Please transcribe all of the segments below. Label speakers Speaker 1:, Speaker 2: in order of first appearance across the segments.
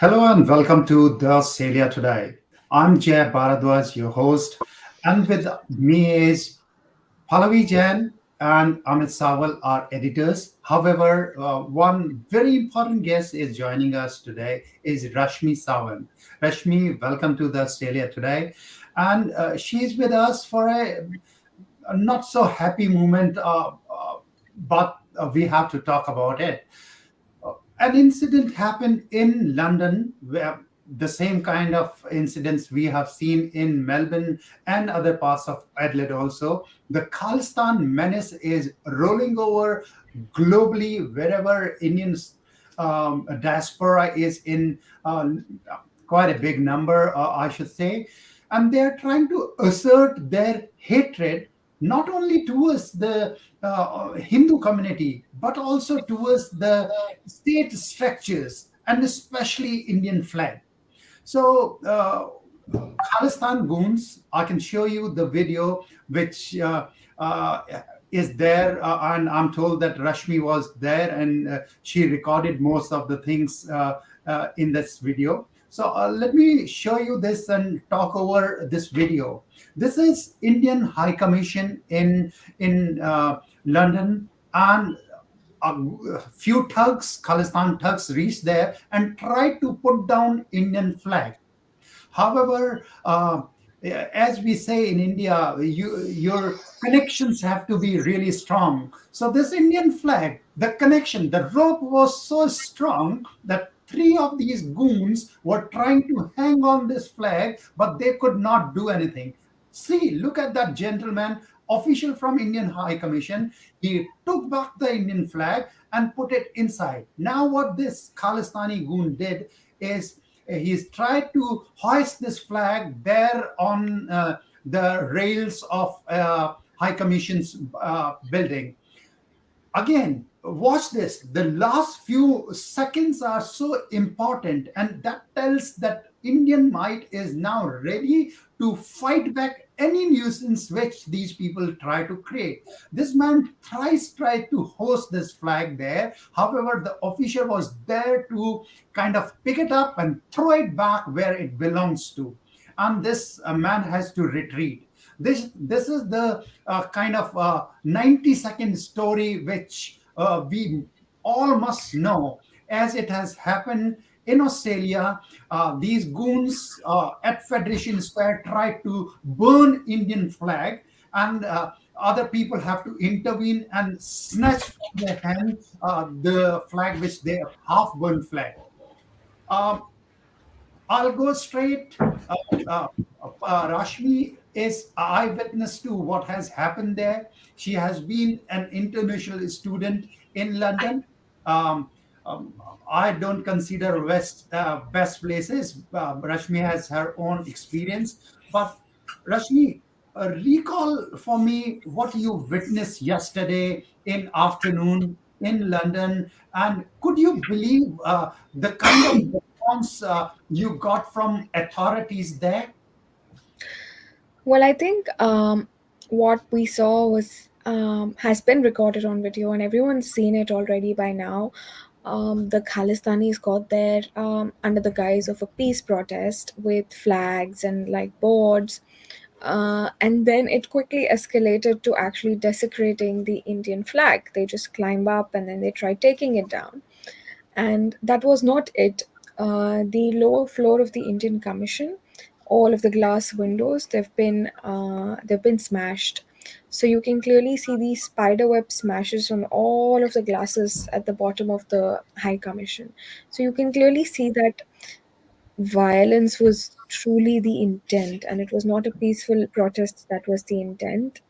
Speaker 1: Hello and welcome to the Australia Today. I'm Jay Bharadwaj, your host, and with me is Pallavi Jain and Amit Sawal, our editors. However, one very important guest is joining us today is Rashmi Sawant. Rashmi, welcome to the Australia Today, and she's with us for a not so happy moment, but we have to talk about it. An incident happened in London where the same kind of incidents we have seen in Melbourne and other parts of Adelaide also. The Khalistan menace is rolling over globally wherever Indians diaspora is in quite a big number, I should say. And they are trying to assert their hatred not only towards the Hindu community, but also towards the state structures and especially Indian flag. So, Khalistan goons, I can show you the video which uh, is there, and I'm told that Rashmi was there and she recorded most of the things in this video. So, let me show you this and talk over this video. This is Indian High Commission in London, and a few thugs, Khalistan thugs, reached there and tried to put down Indian flag. However, as we say in India, your connections have to be really strong. So this Indian flag, the connection, the rope was so strong that three of these goons were trying to hang on this flag, but they could not do anything. See, look at that gentleman, official from Indian High Commission. He took back the Indian flag and put it inside. Now, what this Khalistani goon did is he's tried to hoist this flag there on the rails of High Commission's building. Again, watch this. The last few seconds are so important, and that tells that Indian might is now ready to fight back any nuisance which these people try to create. This man thrice tried to hoist this flag there. However, the official was there to kind of pick it up and throw it back where it belongs to. And this man has to retreat. This is the kind of 90-second story which we all must know, as it has happened in Australia. These goons at Federation Square tried to burn Indian flag, and other people have to intervene and snatch from their hand the flag which they half burned flag. Um, I'll go straight. Uh, Rashmi is eyewitness to what has happened there. She has been an international student in London. Um, um, I don't consider West best places. Rashmi has her own experience. But Rashmi, recall for me what you witnessed yesterday in afternoon in London, and could you believe the kind of response you got from authorities there?
Speaker 2: Well, I think what we saw was has been recorded on video, and everyone's seen it already by now. The Khalistanis got there under the guise of a peace protest with flags and like boards, and then it quickly escalated to actually desecrating the Indian flag. They just climb up and then they try taking it down, and that was not it. The lower floor of the Indian Commission, all of the glass windows, they've been smashed. So you can clearly see the spiderweb smashes on all of the glasses at the bottom of the High Commission. So you can clearly see that violence was truly the intent, and it was not a peaceful protest that was the intent,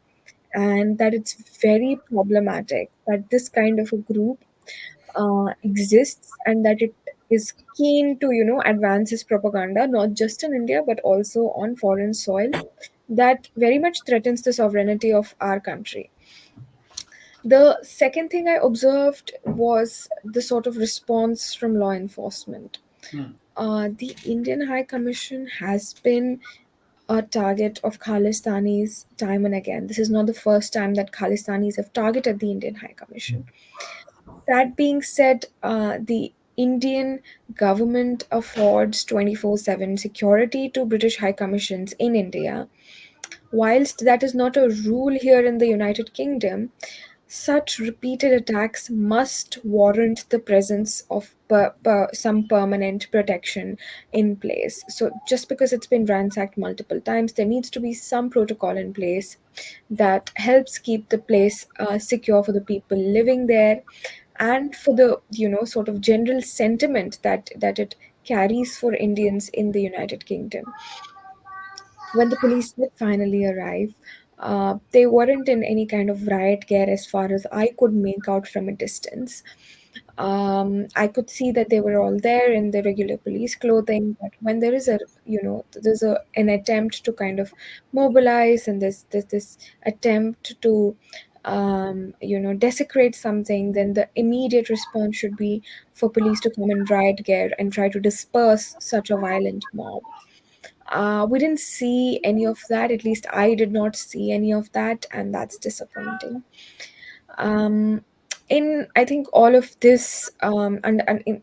Speaker 2: and that it's very problematic that this kind of a group exists, and that it is keen to advance his propaganda not just in India but also on foreign soil, that very much threatens the sovereignty of our country. The second thing I observed was the sort of response from law enforcement.
Speaker 1: Hmm.
Speaker 2: The Indian High Commission has been a target of Khalistanis time and again. This is not the first time that Khalistanis have targeted the Indian High Commission. That being said, the Indian government affords 24/7 security to British High Commissions in India. Whilst that is not a rule here in the United Kingdom, such repeated attacks must warrant the presence of some permanent protection in place. So, just because it's been ransacked multiple times, there needs to be some protocol in place that helps keep the place secure for the people living there, and for the sort of general sentiment that it carries for Indians in the United Kingdom. When the police did finally arrive, they weren't in any kind of riot gear as far as I could make out from a distance. I could see that they were all there in the regular police clothing, but when there is an attempt to kind of mobilize, and there's this attempt to desecrate something, then the immediate response should be for police to come in riot gear and try to disperse such a violent mob. We didn't see any of that. At least I did not see any of that, and that's disappointing. Um, in I think all of this, and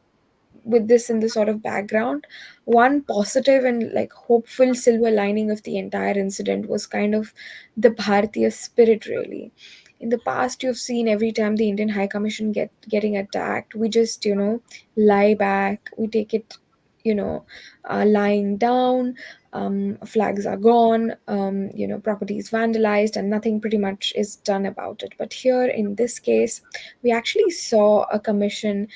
Speaker 2: with this in the sort of background, one positive and like hopeful silver lining of the entire incident was kind of the Bharatiya spirit, really. In the past, you've seen every time the Indian High Commission getting attacked, we just lie back, we take it, lying down. Flags are gone, property is vandalized, and nothing pretty much is done about it. But here in this case, we actually saw a commission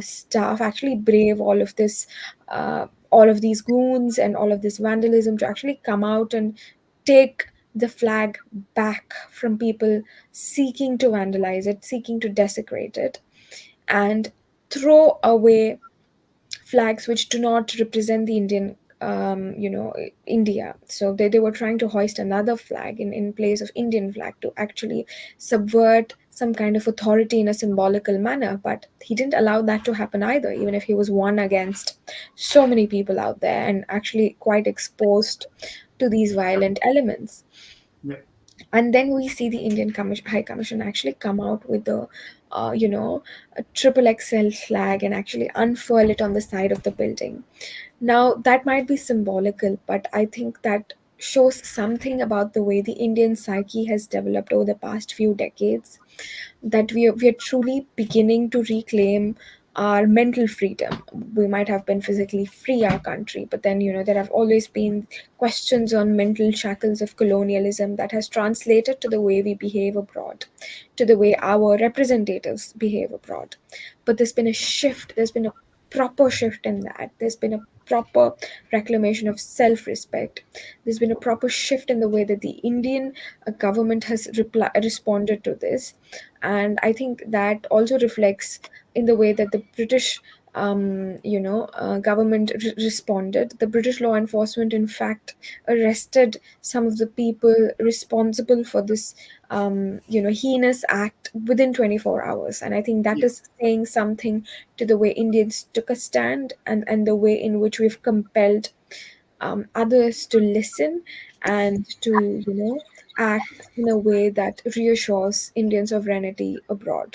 Speaker 2: staff actually brave all of these goons and all of this vandalism to actually come out and take the flag back from people seeking to vandalize it, seeking to desecrate it, and throw away flags which do not represent the India. So they were trying to hoist another flag in place of Indian flag to actually subvert some kind of authority in a symbolical manner. But he didn't allow that to happen either, even if he was one against so many people out there and actually quite exposed to these violent elements.
Speaker 1: Yeah.
Speaker 2: And then we see the High Commission actually come out with a triple XL flag and actually unfurl it on the side of the building. Now, that might be symbolical, but I think that shows something about the way the Indian psyche has developed over the past few decades, that we are truly beginning to reclaim our mental freedom. We might have been physically free, our country, but then, there have always been questions on mental shackles of colonialism that has translated to the way we behave abroad, to the way our representatives behave abroad. But there's been a shift, there's been a proper shift in that. There's been a proper reclamation of self respect. There's been a proper shift in the way that the Indian government has responded to this. And I think that also reflects in the way that the British government responded. The British law enforcement, in fact, arrested some of the people responsible for this, heinous act within 24 hours. And I think that
Speaker 1: Yeah.
Speaker 2: is saying something to the way Indians took a stand, and the way in which we've compelled others to listen and to, act in a way that reassures Indian sovereignty abroad.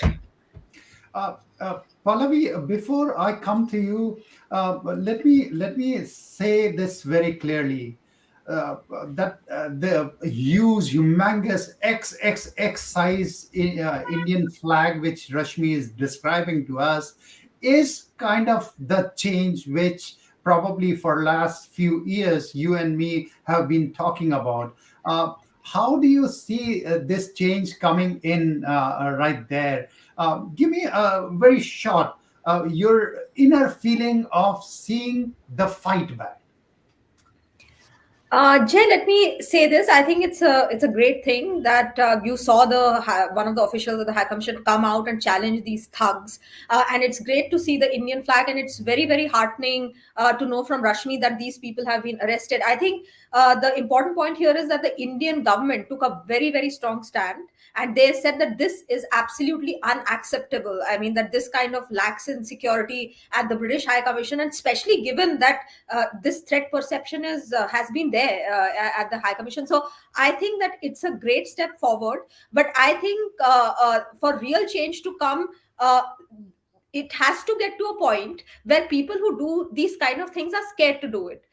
Speaker 1: Pallavi, before I come to you, let me say this very clearly. That the huge, humongous XXX size Indian flag, which Rashmi is describing to us, is kind of the change which probably for last few years you and me have been talking about. How do you see this change coming in right there? Give me a very short, your inner feeling of seeing the fight back.
Speaker 3: Jay, let me say this. I think it's a great thing that you saw one of the officials of the High Commission come out and challenge these thugs, and it's great to see the Indian flag. And it's very very heartening to know from Rashmi that these people have been arrested. I think the important point here is that the Indian government took a very very strong stand, and they said that this is absolutely unacceptable. I mean that this kind of lax in security at the British High Commission, and especially given that this threat perception is has been there at the High Commission. So I think that it's a great step forward. But I think for real change to come, it has to get to a point where people who do these kind of things are scared to do it.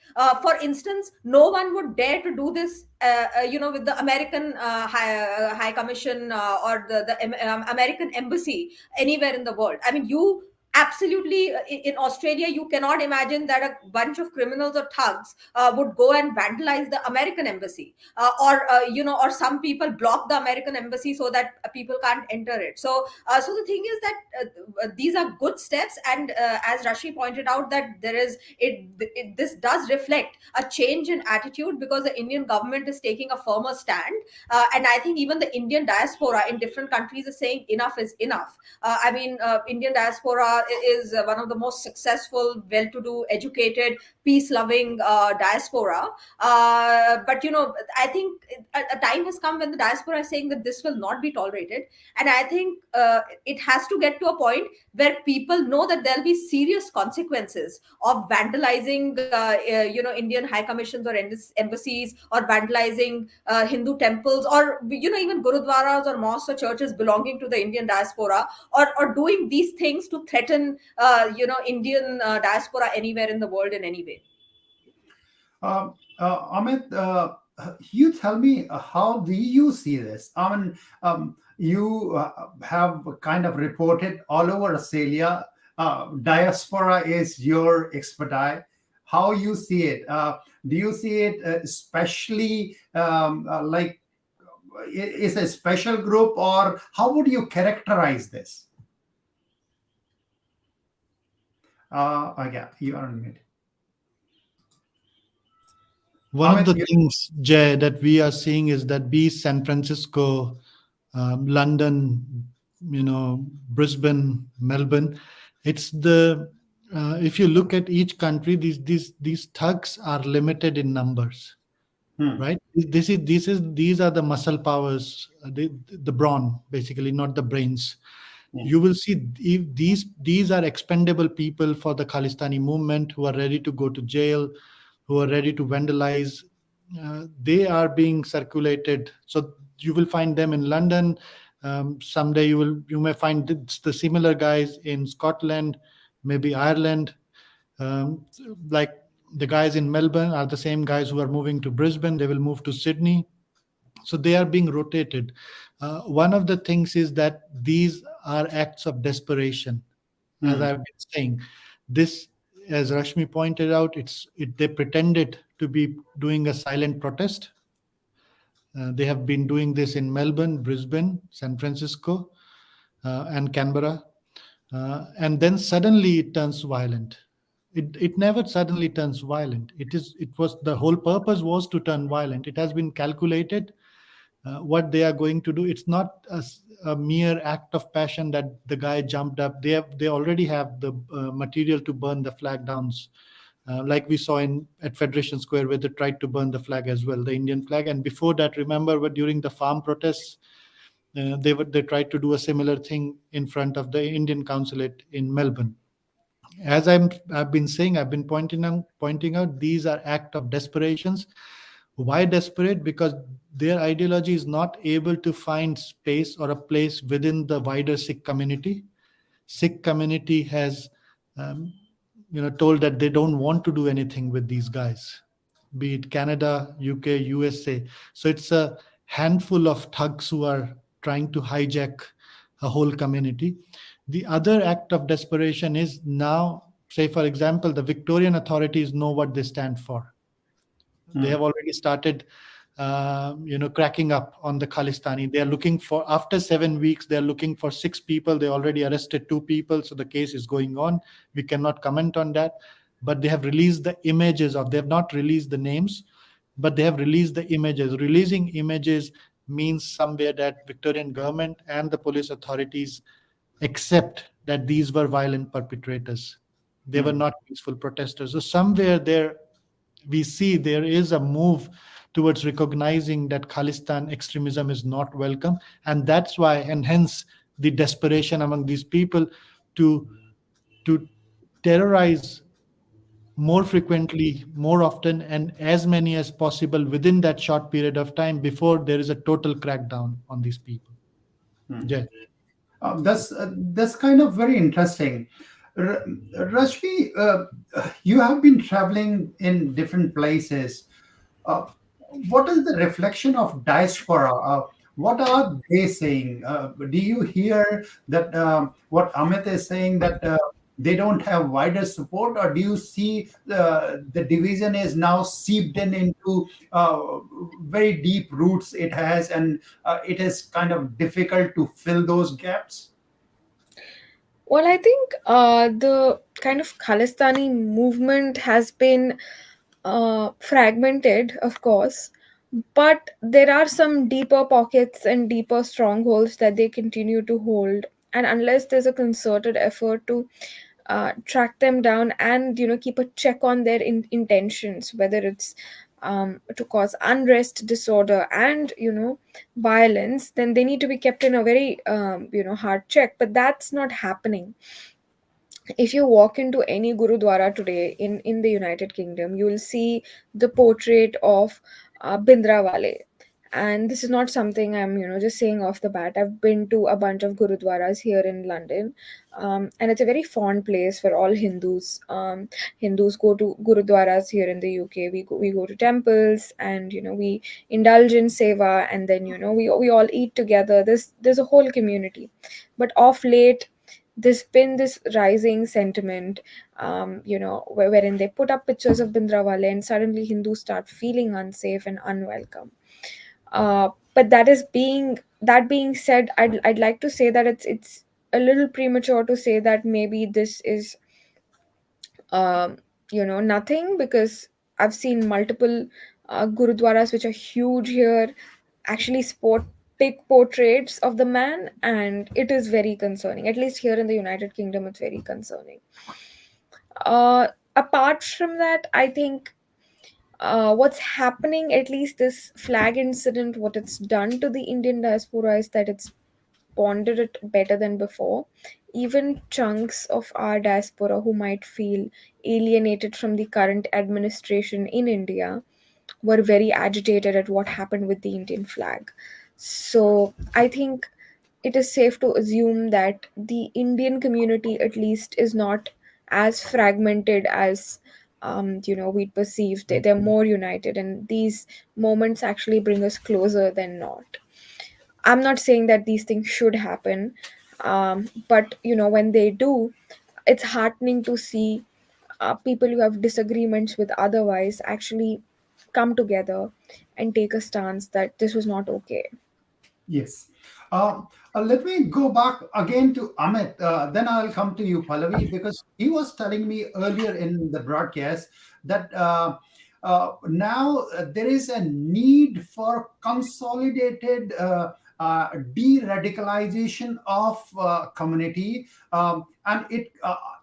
Speaker 3: For instance, no one would dare to do this, with the American High Commission, or the American Embassy anywhere in the world. I mean, you absolutely, in Australia, you cannot imagine that a bunch of criminals or thugs would go and vandalize the American Embassy, or some people block the American Embassy so that people can't enter it. So the thing is that these are good steps, and as Rashmi pointed out, that this does reflect a change in attitude, because the Indian government is taking a firmer stand, and I think even the Indian diaspora in different countries is saying enough is enough. Indian diaspora is one of the most successful, well-to-do, educated, peace-loving diaspora. But I think a time has come when the diaspora is saying that this will not be tolerated, and I think it has to get to a point where people know that there'll be serious consequences of vandalizing, Indian high commissions or embassies, or vandalizing Hindu temples, or even gurudwaras or mosques or churches belonging to the Indian diaspora, or doing these things to threaten Indian diaspora anywhere in the world in any way.
Speaker 1: Amit, you tell me, how do you see this? I mean, you have kind of reported all over Australia. Diaspora is your expertise. How you see it? Do you see it especially like is a special group, or how would you characterize this? Yeah, you are on mute.
Speaker 4: One of
Speaker 1: Amit,
Speaker 4: the things, Jay, that we are seeing is that be San Francisco, London, Brisbane, Melbourne, it's the if you look at each country, these thugs are limited in numbers, right? These are the muscle powers, the brawn, basically, not the brains. You will see these are expendable people for the Khalistani movement, who are ready to go to jail, who are ready to vandalize. They are being circulated. So you will find them in London. Someday you may find the similar guys in Scotland, maybe Ireland. Um, like the guys in Melbourne are the same guys who are moving to Brisbane. They will move to Sydney. So they are being rotated. One of the things is that these are acts of desperation, as I've been saying. This, as Rashmi pointed out, they pretended to be doing a silent protest. They have been doing this in Melbourne, Brisbane, San Francisco, and Canberra, and then suddenly it turns violent. It never suddenly turns violent. The whole purpose was to turn violent. It has been calculated. What they are going to do, it's not a mere act of passion that the guy jumped up. They already have the material to burn the flag downs, like we saw at Federation Square, where they tried to burn the flag as well, the Indian flag. And before that, remember, during the farm protests, they tried to do a similar thing in front of the Indian consulate in Melbourne. As I've been saying, I've been pointing out, these are act of desperations. Why desperate? Because their ideology is not able to find space or a place within the wider Sikh community. Sikh community has, told that they don't want to do anything with these guys, be it Canada, UK, USA. So it's a handful of thugs who are trying to hijack a whole community. The other act of desperation is now, say, for example, the Victorian authorities know what they stand for. They have already started, cracking up on the Khalistani. They are looking for, after 7 weeks, they are looking for 6 people. They already arrested 2 people. So the case is going on. We cannot comment on that. But they have released the images they have not released the names, but they have released the images. Releasing images means somewhere that Victorian government and the police authorities accept that these were violent perpetrators. They were not peaceful protesters. So somewhere there, we see there is a move towards recognizing that Khalistan extremism is not welcome. And that's why, and hence the desperation among these people to terrorize more frequently, more often, and as many as possible within that short period of time before there is a total crackdown on these people. Jay.
Speaker 1: That's kind of very interesting. R- Rashmi, you have been traveling in different places. Uh, what is the reflection of diaspora? What are they saying? Do you hear that what Amit is saying, that they don't have wider support, or do you see the division is now seeped in into very deep roots it has, and it is kind of difficult to fill those gaps?
Speaker 2: Well, I think the kind of Khalistani movement has been fragmented, of course, but there are some deeper pockets and deeper strongholds that they continue to hold. And unless there's a concerted effort to track them down and keep a check on their intentions, whether it's to cause unrest, disorder, and violence, then they need to be kept in a very hard check. But that's not happening. If you walk into any gurudwara today in the United Kingdom, you will see the portrait of Bindrawale. And this is not something I'm just saying off the bat. I've been to a bunch of gurudwaras here in London, and it's a very fond place for all Hindus. Hindus go to gurudwaras here in the UK. We go to temples, and we indulge in seva, and then we all eat together. There's a whole community. But off late, there's been this rising sentiment, wherein they put up pictures of Bindrawale, and suddenly Hindus start feeling unsafe and unwelcome. But that being said, I'd like to say that it's a little premature to say that maybe this is nothing, because I've seen multiple gurudwaras which are huge here actually sport big portraits of the man, and it is very concerning. At least here in the United Kingdom, it's very concerning. Apart from that, I think what's happening, at least this flag incident, what it's done to the Indian diaspora is that it's bonded it better than before. Even chunks of our diaspora who might feel alienated from the current administration in India were very agitated at what happened with the Indian flag. So I think it is safe to assume that the Indian community, at least, is not as fragmented as we perceive. They're more united, and these moments actually bring us closer than not. I'm not saying that these things should happen, but when they do, it's heartening to see people who have disagreements with otherwise actually come together and take a stance that this was not okay.
Speaker 1: Yes. Let me go back again to Amit. Then I'll come to you, Pallavi, because he was telling me earlier in the broadcast that now there is a need for consolidated de-radicalization of community, and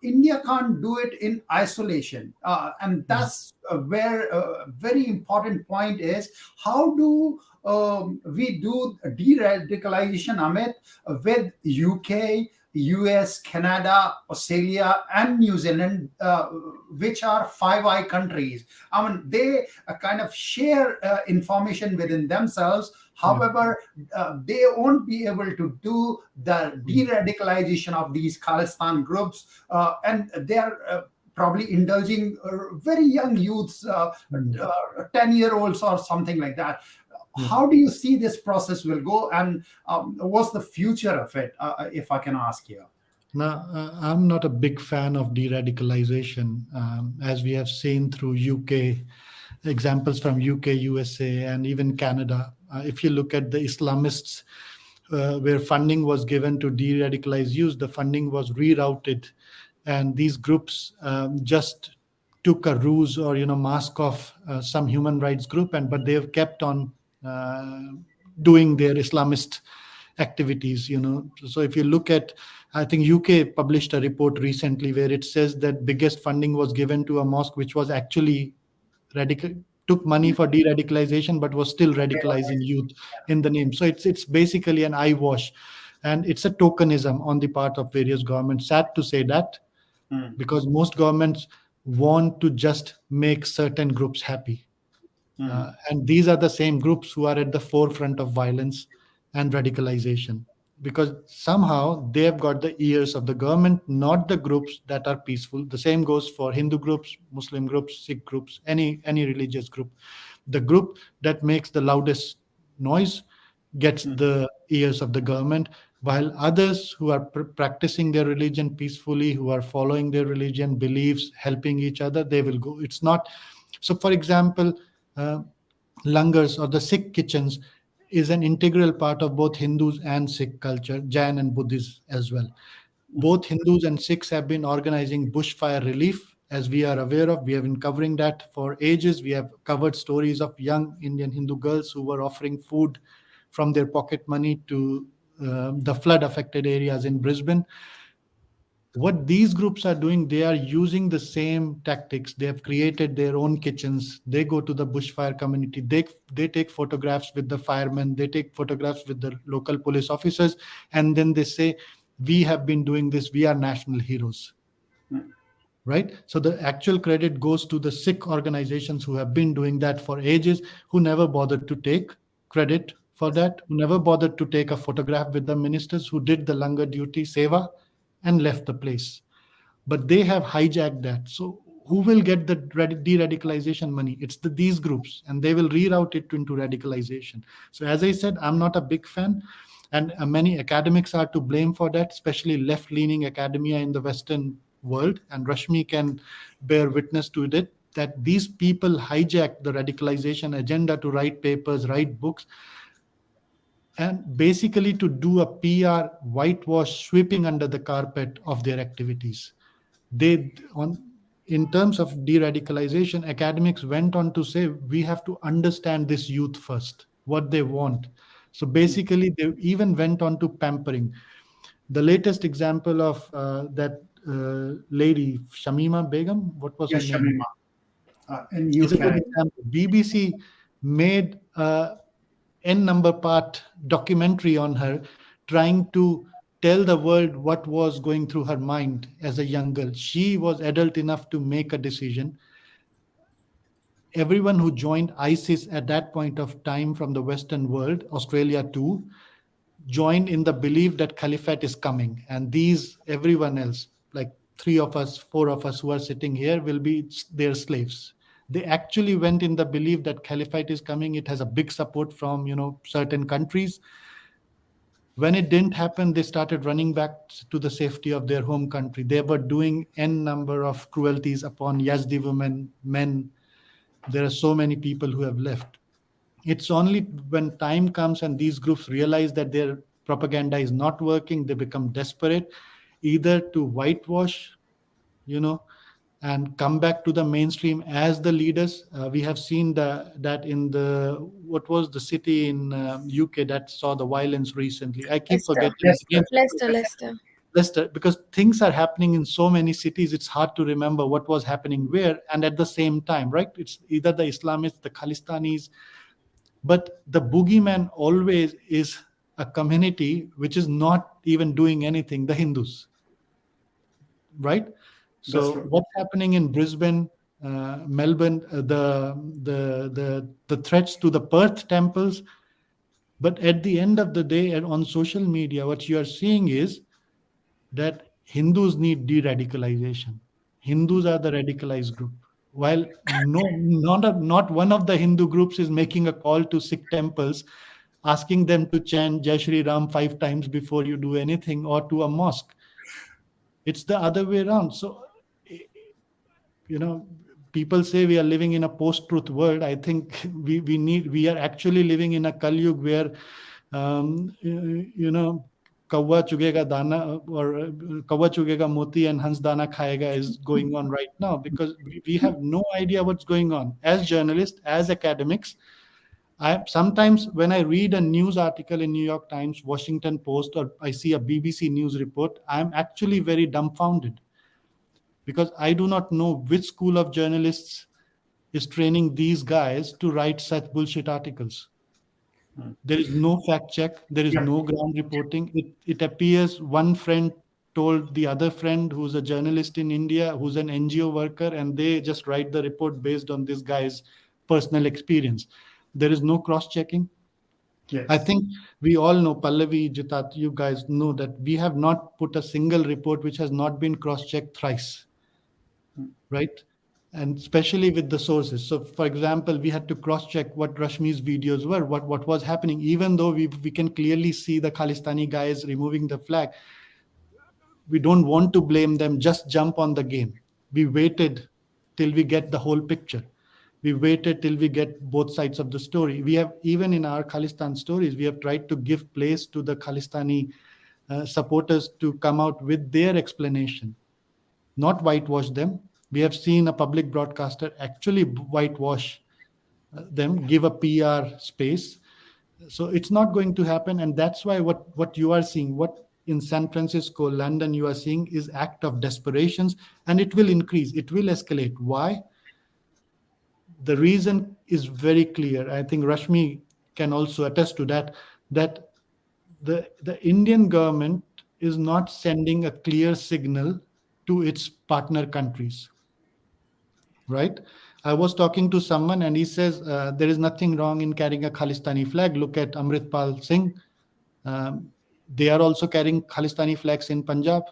Speaker 1: India can't do it in isolation, and that's where a very important point is. How do we do de-radicalization, Amit, with UK, US, Canada, Australia, and New Zealand, which are Five Eye countries? I mean, they kind of share information within themselves.
Speaker 4: Yeah.
Speaker 1: However, they won't be able to do the de-radicalization of these Khalistan groups, and they are probably indulging very young youths, 10-year-olds or something like that.
Speaker 4: Yeah.
Speaker 1: How do you see this process will go, and what's the future of it, if I can ask you?
Speaker 4: Now, I'm not a big fan of de-radicalization, as we have seen through UK examples from UK, USA, and even Canada. If you look at the Islamists, where funding was given to de-radicalize youth, the funding was rerouted, and these groups just took a ruse or mask of some human rights group, but they have kept on uh, doing their Islamist activities. So if you look at, I think UK published a report recently where it says that biggest funding was given to a mosque which was actually radical, took money for de-radicalization but was still radicalizing youth in the name. So it's basically an eyewash, and it's a tokenism on the part of various governments. Sad to say that,
Speaker 1: Mm,
Speaker 4: because most governments want to just make certain groups happy,
Speaker 1: mm,
Speaker 4: and these are the same groups who are at the forefront of violence and radicalization. because somehow they have got the ears of the government, not the groups that are peaceful. The same goes for Hindu groups, Muslim groups, Sikh groups, any religious group. The group that makes the loudest noise gets the ears of the government, while others who are practicing their religion peacefully, who are following their religion beliefs, helping each other, they will go. It's not. So for example, uh, langars or the Sikh kitchens is an integral part of both Hindus and Sikh culture, Jain and Buddhists as well. Both Hindus and Sikhs have been organizing bushfire relief, as we are aware of. We have been covering that for ages. We have covered stories of young Indian Hindu girls who were offering food from their pocket money to the flood affected areas in Brisbane. What these groups are doing, they are using the same tactics. They have created their own kitchens. They go to the bushfire community. They take photographs with the firemen. They take photographs with the local police officers, and then they say, we have been doing this, we are national heroes. Right? So the actual credit goes to the Sikh organizations who have been doing that for ages, who never bothered to take credit for that, who never bothered to take a photograph with the ministers, who did the langar duty, seva, and left the place. But they have hijacked that. So who will get the de-radicalization money? It's these groups, and they will reroute it into radicalization. So as I said, I'm not a big fan, and many academics are to blame for that, especially left-leaning academia in the Western world. And Rashmi can bear witness to it, that these people hijack the radicalization agenda to write papers, write books, and basically to do a PR whitewash, sweeping under the carpet of their activities. They on In terms of de-radicalization, academics went on to say we have to understand this youth first, what they want. So basically, they even went on to pampering. The latest example of that lady, Shamima Begum, what was her
Speaker 1: Yes,
Speaker 4: name?
Speaker 1: Shamima, in
Speaker 4: Is a good
Speaker 1: UK.
Speaker 4: example. BBC made a n number part documentary on her, trying to tell the world what was going through her mind as a young girl. She was adult enough to make a decision. Everyone who joined ISIS at that point of time from the Western world, Australia too, joined in the belief that caliphate is coming, and everyone else, like three of us, four of us who are sitting here, will be their slaves. They actually went in the belief that caliphate is coming. It has a big support from certain countries. When it didn't happen, they started running back to the safety of their home country. They were doing n number of cruelties upon Yazdi women, men. There are so many people who have left. It's only when time comes and these groups realize that their propaganda is not working, they become desperate, either to whitewash, you know, and come back to the mainstream as the leaders. We have seen that in what was the city in UK that saw the violence recently. I keep
Speaker 2: Leicester,
Speaker 4: forgetting the
Speaker 1: Leicester.
Speaker 4: name.
Speaker 2: Leicester.
Speaker 4: Leicester, because things are happening in so many cities, it's hard to remember what was happening where, and at the same time, right? It's either the Islamists, the Khalistanis, but the boogeyman always is a community which is not even doing anything, the Hindus, right?
Speaker 1: That's
Speaker 4: So
Speaker 1: true.
Speaker 4: what's happening in Brisbane, Melbourne, the threats to the Perth temples, but at the end of the day, and on social media, what you are seeing is that Hindus need de-radicalization. Hindus are the radicalized group. While not one of the Hindu groups is making a call to Sikh temples, asking them to chant Jai Shri Ram 5 times before you do anything, or to a mosque. It's the other way around. So, you know, people say we are living in a post-truth world. I think we are actually living in a Kali Yuga where, you know, Kawa chugega dana or Kawa chugega moti and Hans dana khayega is going on right now, because we have no idea what's going on. As journalists, as academics, I sometimes when I read a news article in New York Times, Washington Post, or I see a BBC news report, I'm actually very dumbfounded, because I do not know which school of journalists is training these guys to write such bullshit articles. There is no fact check. There is
Speaker 1: Yeah.
Speaker 4: no ground reporting. It appears one friend told the other friend, who's a journalist in India, who's an NGO worker, and they just write the report based on this guy's personal experience. There is no cross checking. I
Speaker 1: Yes.
Speaker 4: think we all know, Pallavi, Jitat, you guys know that we have not put a single report which has not been cross-checked thrice, right? And especially with the sources. So, for example, we had to cross-check what Rashmi's videos were, what was happening, even though we can clearly see the Khalistani guys removing the flag. We don't want to blame them, just jump on the game. We waited till we get the whole picture. We waited till we get both sides of the story. We have, even in our Khalistan stories, we have tried to give place to the Khalistani supporters to come out with their explanation, not whitewash them. We have seen a public broadcaster actually whitewash them, give a PR space. So it's not going to happen, and that's why what you are seeing, what in San Francisco, London, you are seeing is act of desperations, and it will increase, it will escalate. Why? The reason is very clear. I think Rashmi can also attest to that, that the Indian government is not sending a clear signal to its partner countries, right? I was talking to someone and he says there is nothing wrong in carrying a Khalistani flag. Look at Amritpal Singh. Um, they are also carrying Khalistani flags in Punjab.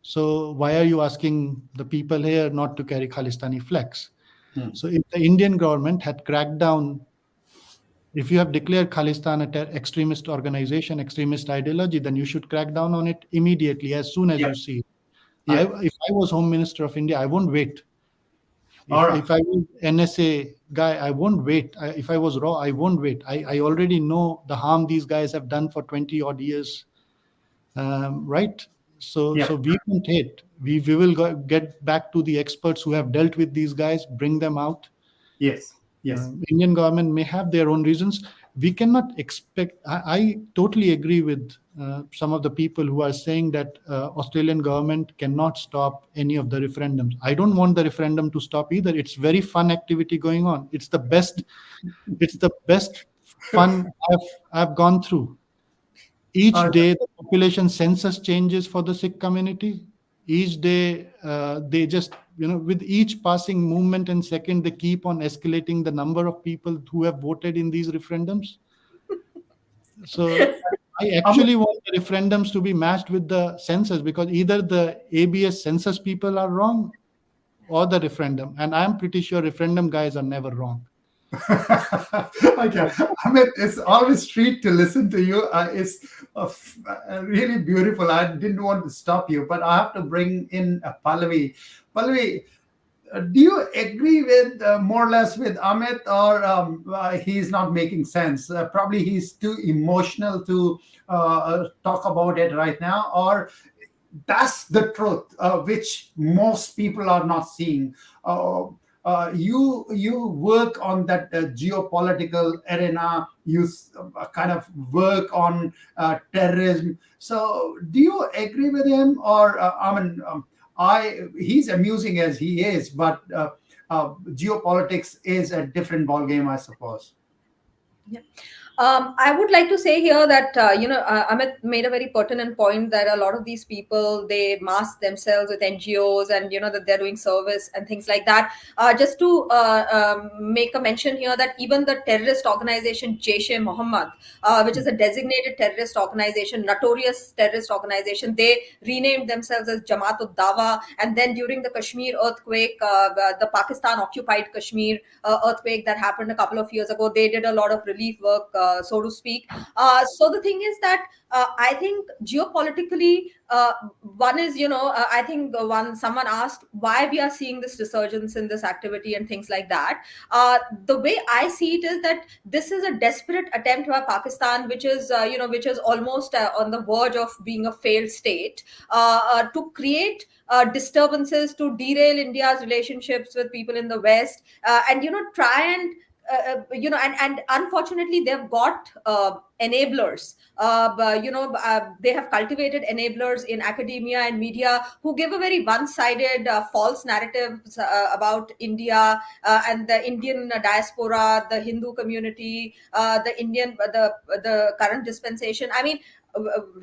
Speaker 4: So why are you asking the people here not to carry Khalistani flags?
Speaker 1: Hmm.
Speaker 4: So if the Indian government had cracked down, if you have declared Khalistan extremist organization, extremist ideology, then you should crack down on it immediately as soon as
Speaker 1: Yeah.
Speaker 4: you see it.
Speaker 1: Yeah.
Speaker 4: If I was Home Minister of India, I won't wait.
Speaker 1: All right.
Speaker 4: If I was NSA guy, I won't wait. If I was raw, I won't wait. I already know the harm these guys have done for 20 odd years, right?
Speaker 1: Yeah.
Speaker 4: So we won't hate. We will get back to the experts who have dealt with these guys, bring them out.
Speaker 1: Yes. Yes.
Speaker 4: Indian government may have their own reasons. We cannot expect. I totally agree with some of the people who are saying that Australian government cannot stop any of the referendums. I don't want the referendum to stop either. It's very fun activity going on. It's the best. It's the best fun I've gone through. Each
Speaker 1: Uh,
Speaker 4: day the population census changes for the Sikh community. Each day they just, with each passing movement and second, they keep on escalating the number of people who have voted in these referendums. So I
Speaker 1: Amit,
Speaker 4: actually want the referendums to be matched with the census, because either the ABS census people are wrong or the referendum, and I'm pretty sure referendum guys are never wrong.
Speaker 1: okay. Amit, it's always treat to listen to you. It's really beautiful. I didn't want to stop you, but I have to bring in Pallavi. Pallavi, do you agree with more or less with Amit, or he's not making sense? Probably he's too emotional to talk about it right now, or that's the truth, which most people are not seeing. You work on that geopolitical arena. Kind of work on terrorism. So, do you agree with him, or I mean, I he's amusing as he is, but geopolitics is a different ball game, I suppose.
Speaker 3: Yeah. I would like to say here that Amit made a very pertinent point that a lot of these people, they mask themselves with NGOs, and that they're doing service and things like that. Just to make a mention here that even the terrorist organization Jaish-e-Mohammed, which is a designated terrorist organization, notorious terrorist organization, they renamed themselves as Jamaat-ud-Dawa. And then during the Kashmir earthquake, the Pakistan occupied Kashmir earthquake that happened a couple of years ago, they did a lot of relief work, so to speak. So the thing is that I think geopolitically, one is, I think someone asked why we are seeing this resurgence in this activity and things like that. The way I see it is that this is a desperate attempt by Pakistan, which is, which is almost on the verge of being a failed state, to create disturbances, to derail India's relationships with people in the West, and try and and unfortunately they've got enablers. They have cultivated enablers in academia and media who give a very one-sided, false narratives about India, and the Indian diaspora, the Hindu community, the current dispensation. I mean,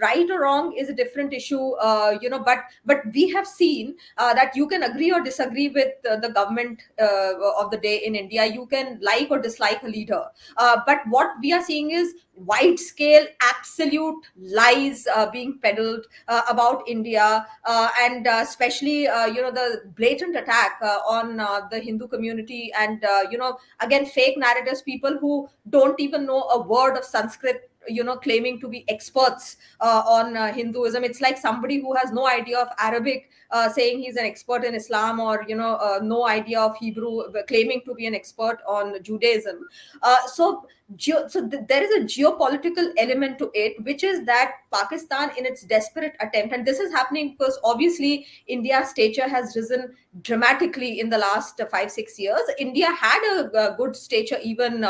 Speaker 3: right or wrong is a different issue, but we have seen that you can agree or disagree with the government of the day in India. You can like or dislike a leader, but what we are seeing is wide scale absolute lies being peddled about India, and especially the blatant attack on the Hindu community, and again fake narratives, people who don't even know a word of Sanskrit, claiming to be experts on Hinduism. It's like somebody who has no idea of Arabic saying he's an expert in Islam, or no idea of Hebrew, claiming to be an expert on Judaism. There is a geopolitical element to it, which is that Pakistan, in its desperate attempt, and this is happening because obviously India's stature has risen dramatically in the last 5 6 years. India had a good stature even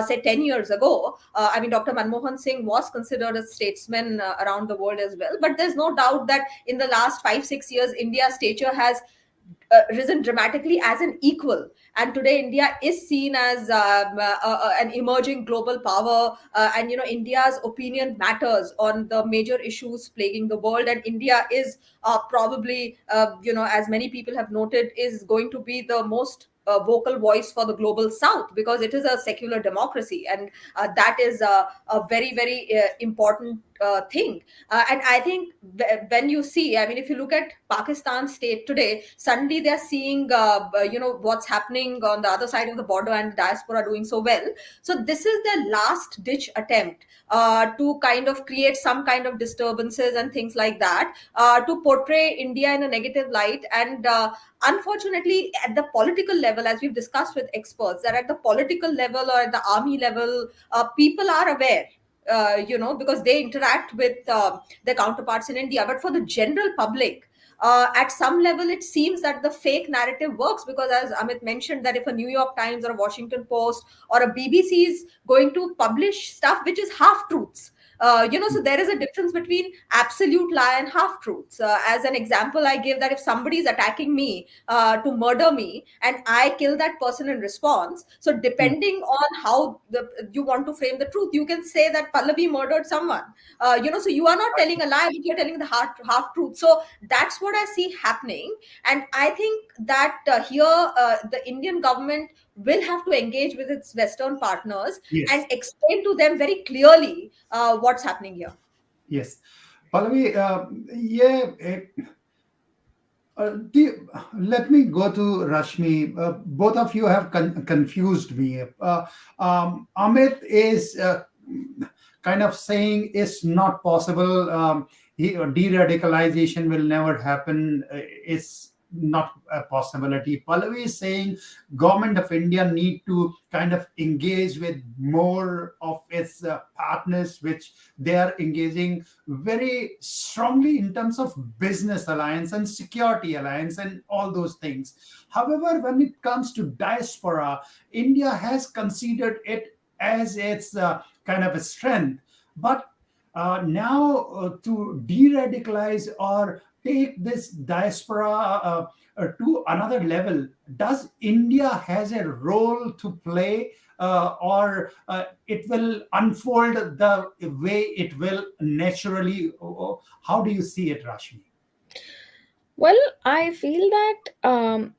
Speaker 3: say 10 years ago. I mean, Dr. Manmohan Singh was considered a statesman around the world as well. But there's no doubt that in the last 5 6 years, India's stature has risen dramatically as an equal. And today, India is seen as an emerging global power. And, India's opinion matters on the major issues plaguing the world. And India is probably, as many people have noted, is going to be the most vocal voice for the global south, because it is a secular democracy, and that is a very very important thing. And I think when you see, I mean, if you look at Pakistan state today, suddenly they're seeing what's happening on the other side of the border, and diaspora doing so well. So this is their last ditch attempt to kind of create some kind of disturbances and things like that, to portray India in a negative light. And unfortunately, at the political level, as we've discussed with experts, that at the political level or at the army level, people are aware, because they interact with their counterparts in India. But for the general public, at some level, it seems that the fake narrative works, because as Amit mentioned, that if a New York Times or a Washington Post or a BBC is going to publish stuff which is half truths, so there is a difference between absolute lie and half truths. As an example, I give that if somebody is attacking me to murder me, and I kill that person in response, so depending on how you want to frame the truth, you can say that Pallavi murdered someone. So you are not telling a lie, but you're telling the half truth. So that's what I see happening. And I think that here the Indian government will have to engage with its Western partners and
Speaker 1: Yes,
Speaker 3: explain to them very clearly what's happening here.
Speaker 1: yes. Pallavi, yeah, let me go to Rashmi. Both of you have confused me. Amit is kind of saying it's not possible. De-radicalization will never happen. It's not a possibility. Pallavi is saying government of India need to kind of engage with more of its partners, which they are engaging very strongly in terms of business alliance and security alliance and all those things. However, when it comes to diaspora, India has considered it as its kind of a strength. But now to de-radicalize or take this diaspora to another level, does India has a role to play, or it will unfold the way it will naturally? How do you see it, Rashmi?
Speaker 2: Well, I feel that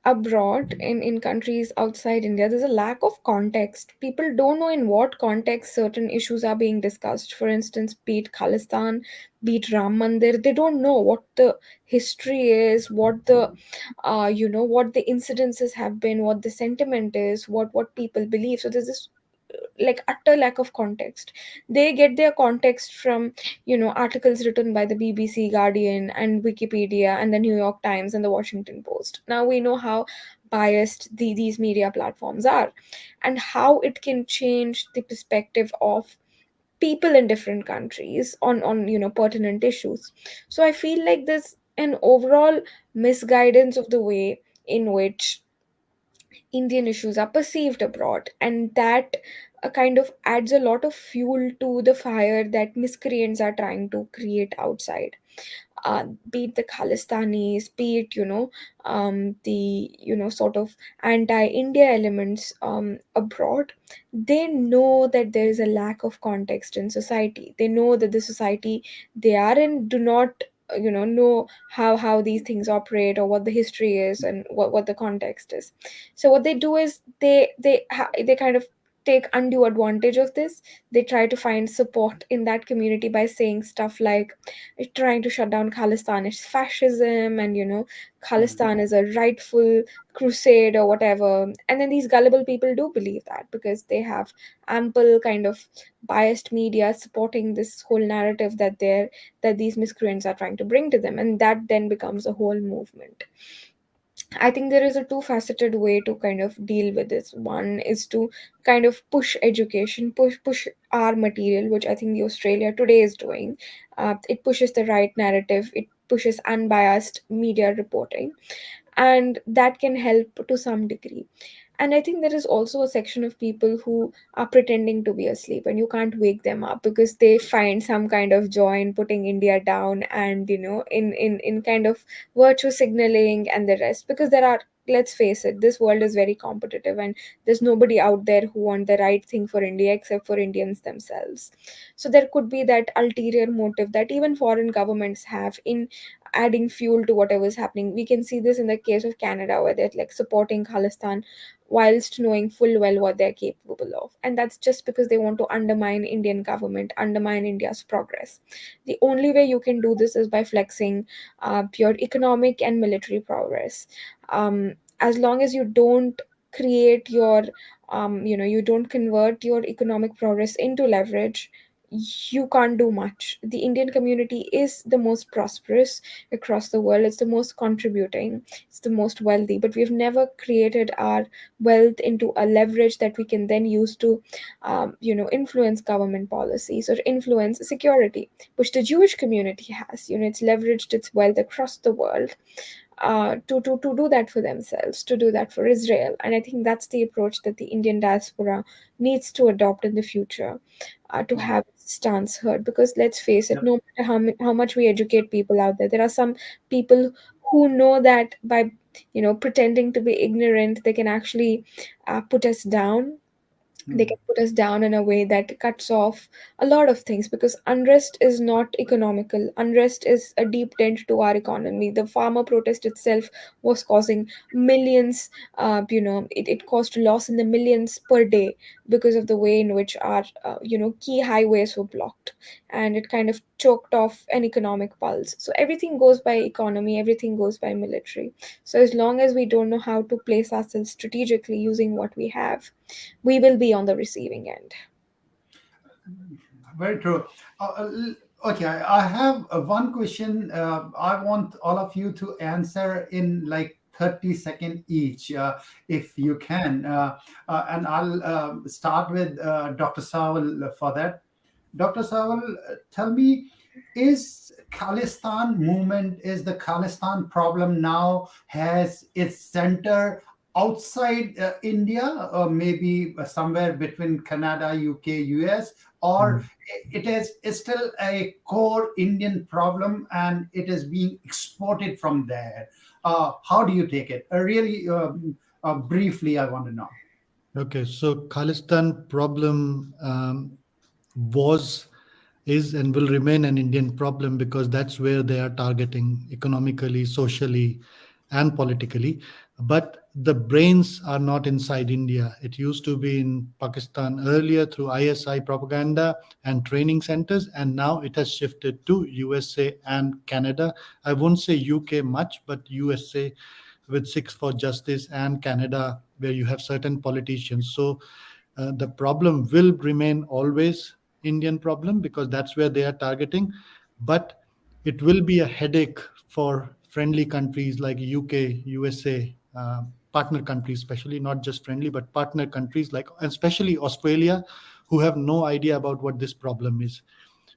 Speaker 2: abroad, in countries outside India, there's a lack of context. People don't know in what context certain issues are being discussed. For instance, be it Khalistan, be it Ram Mandir, they don't know what the history is, what the what the incidences have been, what the sentiment is, what people believe. So there's this like utter lack of context. They get their context from articles written by the BBC, Guardian, and Wikipedia, and the New York Times and the Washington Post. Now we know how biased these media platforms are, and how it can change the perspective of people in different countries on pertinent issues. So I feel like there's an overall misguidance of the way in which Indian issues are perceived abroad, and that kind of adds a lot of fuel to the fire that miscreants are trying to create outside. be it the Khalistanis, be it, the, sort of anti-India elements abroad, they know that there is a lack of context in society. They know that the society they are in do not, know how these things operate, or what the history is, and what the context is. So what they do is they kind of take undue advantage of this. They try to find support in that community by saying stuff like trying to shut down Khalistan is fascism, and
Speaker 1: mm,
Speaker 2: Khalistan is a rightful crusade or whatever. And then these gullible people do believe that because they have ample kind of biased media supporting this whole narrative that these miscreants are trying to bring to them, and that then becomes a whole movement. I think there is a two-faceted way to kind of deal with this. One is to kind of push education, push our material, which I think the Australia Today is doing. It pushes the right narrative. It pushes unbiased media reporting, and that can help to some degree. And I think there is also a section of people who are pretending to be asleep, and you can't wake them up because they find some kind of joy in putting India down, and in kind of virtue signaling and the rest. Because there are, let's face it, this world is very competitive, and there's nobody out there who want the right thing for India except for Indians themselves. So there could be that ulterior motive that even foreign governments have in adding fuel to whatever is happening. We can see this in the case of Canada, where they're like supporting Khalistan whilst knowing full well what they're capable of. And that's just because they want to undermine Indian government, undermine India's progress. The only way you can do this is by flexing your economic and military progress. As long as you don't create your, you don't convert your economic progress into leverage, you can't do much. The Indian community is the most prosperous across the world. It's the most contributing, it's the most wealthy, but we've never created our wealth into a leverage that we can then use to, influence government policies or influence security, which the Jewish community has. It's leveraged its wealth across the world to do that for themselves, to do that for Israel. And I think that's the approach that the Indian diaspora needs to adopt in the future, to
Speaker 1: mm.
Speaker 2: have its stance heard. Because let's face it,
Speaker 1: Yep.
Speaker 2: no matter how much we educate people out there, there are some people who know that by pretending to be ignorant, they can actually put us down. They
Speaker 1: Mm.
Speaker 2: can put us down in a way that cuts off a lot of things, because unrest is not economical. Unrest is a deep dent to our economy. The farmer protest itself was causing millions, it caused loss in the millions per day because of the way in which our key highways were blocked, and it kind of choked off an economic pulse. So everything goes by economy, everything goes by military. So as long as we don't know how to place ourselves strategically using what we have, we will be on the receiving end.
Speaker 1: Very true. Okay, I have one question. I want all of you to answer in like 30 seconds each, if you can. And I'll start with Dr. Sawal for that. Dr. Sawal, tell me, is Khalistan movement, is the Khalistan problem now has its center outside India, or maybe somewhere between Canada, UK, US, or
Speaker 4: Mm.
Speaker 1: it is it's still a core Indian problem and it is being exported from there? How do you take it? Really briefly, I want to know.
Speaker 4: Okay, so Khalistan problem was, is, and will remain an Indian problem because that's where they are targeting economically, socially, and politically. But the brains are not inside India. It used to be in Pakistan earlier through ISI propaganda and training centers, and now it has shifted to USA and Canada. I won't say UK much, but USA with Six for Justice, and Canada, where you have certain politicians. So the problem will remain always Indian problem because that's where they are targeting. But it will be a headache for friendly countries like UK, USA, partner countries, especially not just friendly, but partner countries like, especially Australia, who have no idea about what this problem is.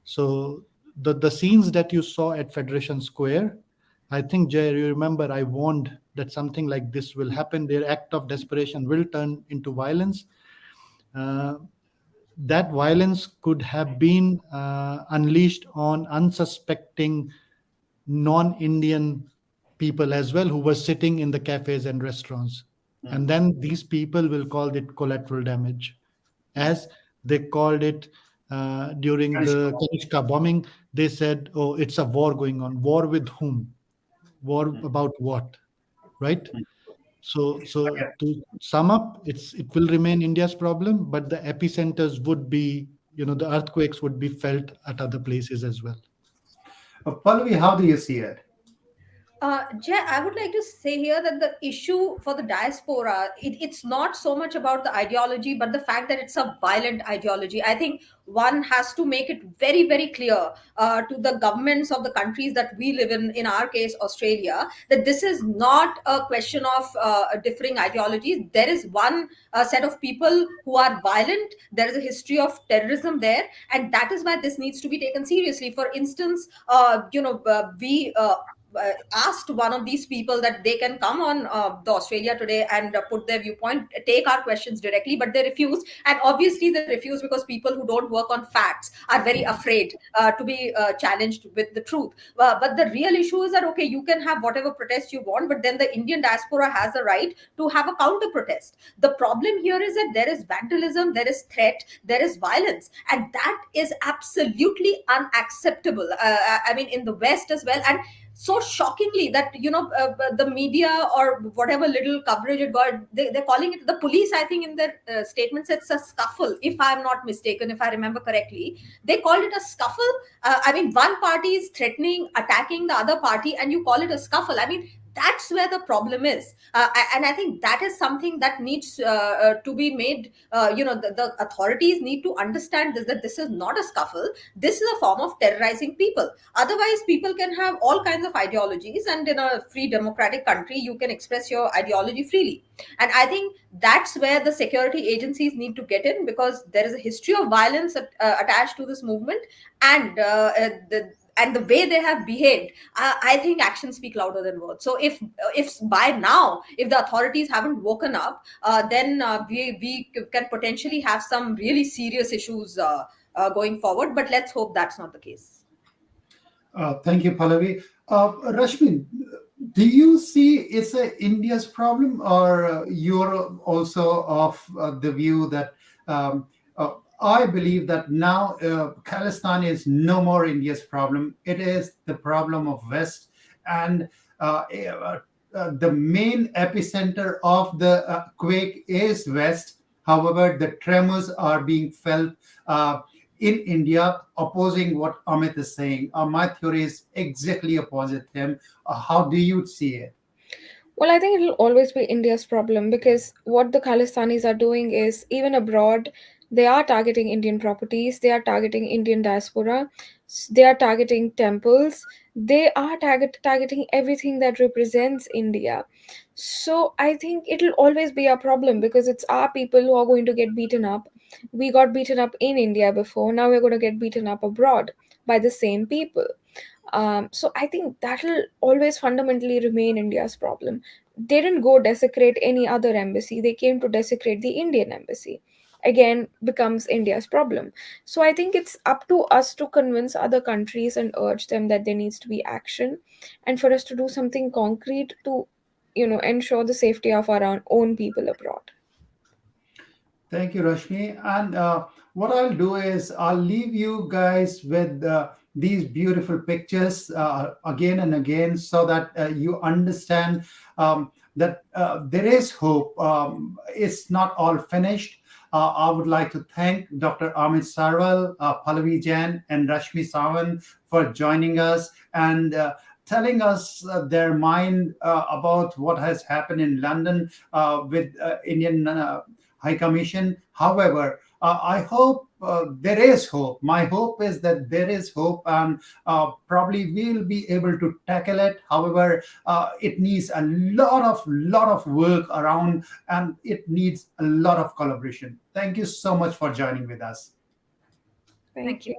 Speaker 4: So the scenes that you saw at Federation Square, I think, Jay, you remember I warned that something like this will happen. Their act of desperation will turn into violence. Uh, that violence could have been unleashed on unsuspecting non-Indian people as well who were sitting in the cafes and restaurants. And then these people will call it collateral damage, as they called it during the Kanishka bombing. They said, "Oh, it's a war going on. War with whom? War about what?" Right? So
Speaker 1: Okay.
Speaker 4: to sum up, it will remain India's problem, but the epicenters would be, the earthquakes would be felt at other places as well.
Speaker 1: Pallavi, how do you see it?
Speaker 3: Jay, I would like to say here that the issue for the diaspora, it's not so much about the ideology, but the fact that it's a violent ideology. I think one has to make it very, very clear to the governments of the countries that we live in our case, Australia, that this is not a question of differing ideologies. There is one set of people who are violent. There is a history of terrorism there, and that is why this needs to be taken seriously. For instance, we asked one of these people that they can come on the Australia Today and put their viewpoint, take our questions directly, but they refused. And obviously, they refuse because people who don't work on facts are very afraid to be challenged with the truth. But the real issue is that, okay, you can have whatever protest you want, but then the Indian diaspora has the right to have a counter protest. The problem here is that there is vandalism, there is threat, there is violence, and that is absolutely unacceptable. I mean, in the West as well. And so shockingly that the media or whatever little coverage it got, they're calling it, the police, I think in their statement said it's a scuffle, if I'm not mistaken, if I remember correctly. They called it a scuffle. I mean, one party is threatening attacking the other party and you call it a scuffle. I mean, that's where the problem is. And I think that is something that needs to be made. The authorities need to understand this, that this is not a scuffle. This is a form of terrorizing people. Otherwise, people can have all kinds of ideologies, and in a free democratic country, you can express your ideology freely. And I think that's where the security agencies need to get in, because there is a history of violence attached to this movement, and the way they have behaved, I think actions speak louder than words. So if by now, if the authorities haven't woken up, then we can potentially have some really serious issues going forward. But let's hope that's not the case.
Speaker 1: Thank you, Pallavi. Rashmi, do you see it's a India's problem, or you're also of the view that I believe that now Khalistan is no more India's problem. It is the problem of West, and the main epicenter of the quake is West. However, the tremors are being felt in India, opposing what Amit is saying. My theory is exactly opposite him. How do you see it?
Speaker 2: Well, I think it'll always be India's problem because what the Khalistanis are doing is, even abroad, they are targeting Indian properties, they are targeting Indian diaspora, they are targeting temples, they are targeting everything that represents India. So I think it'll always be a problem because it's our people who are going to get beaten up. We got beaten up in India before, now we're going to get beaten up abroad by the same people. So I think that'll always fundamentally remain India's problem. They didn't go desecrate any other embassy, they came to desecrate the Indian embassy. Again, becomes India's problem. So I think it's up to us to convince other countries and urge them that there needs to be action, and for us to do something concrete to, ensure the safety of our own people abroad.
Speaker 1: Thank you, Rashmi. And what I'll do is I'll leave you guys with these beautiful pictures again and again, so that you understand that there is hope. It's not all finished. I would like to thank Dr. Amit Sarwal, Pallavi Jain, and Rashmi Sawant for joining us and telling us their mind about what has happened in London with Indian High Commission. However, I hope there is hope. My hope is that there is hope, and probably we'll be able to tackle it. However, it needs a lot of work around, and it needs a lot of collaboration. Thank you so much for joining with us.
Speaker 2: Thank
Speaker 3: Thank
Speaker 2: you.
Speaker 3: you.